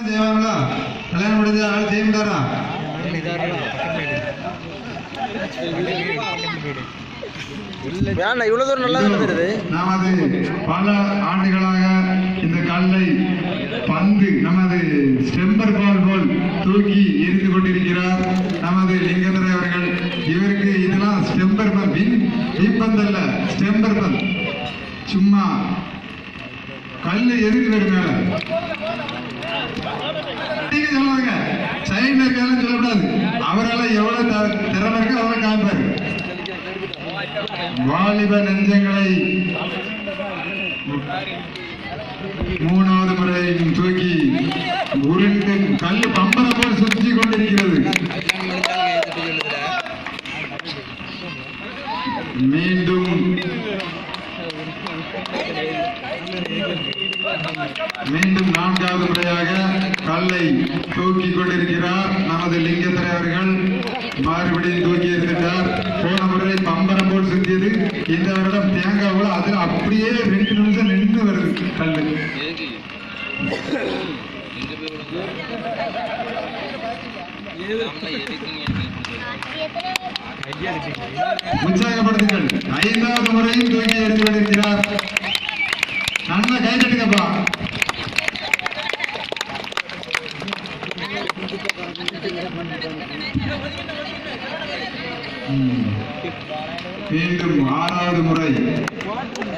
செய்வாங்களா? கல்யாணம் முடிஞ்ச ஆள் செய்ய முடியாரா? இவ்வளவு தூரம் நல்லா இருந்தது. நமது பல ஆண்டுகளாக இந்த கல்லை பந்து நமது ஸ்டெம்பர் பால் போல் தூக்கி எரிந்து கொண்டிருக்கிறார் நமது லிங்கதுரை அவர்கள். இவருக்கு இதெல்லாம் ஸ்டெம்பர் பல், விம்பந்து அல்ல, ஸ்டெம்பர் பல். சும்மா கல்லு எரிந்து வரும் மேல நீங்க சொல்லுவாங்க, சைட்ல இருக்காலும் சொல்லக்கூடாது. அவரால் எவ்வளவு திறமை இருக்கு அவ்வளவு காமிப்பாரு. வாலிப நெஞ்சங்களை மூணாவது முறை தூக்கி உருண்டு கல்லு பம்பரை போல் சுற்றி கொண்டிருக்கிறது. மீண்டும் நான்காவது முறையாக கல்லை தூக்கி கொண்டிருக்கிறார் நமது லிங்கதுரை அவர்கள். மறுபடியும் தூக்கி எறிந்தார். போன முறை பம்பரம் போல் சுத்தியது, இந்த வருடம் தேங்காய் போல அதில் அப்படியே 2 நிமிஷம் நின்று வருது கல்லு. உற்சாகப்படுத்துங்கள். 5வது முறையும் தூக்கி எறிந்து கொண்டிருக்கிறார். நல்லா கை தட்டுங்கப்பா. மீண்டும் 6வது முறை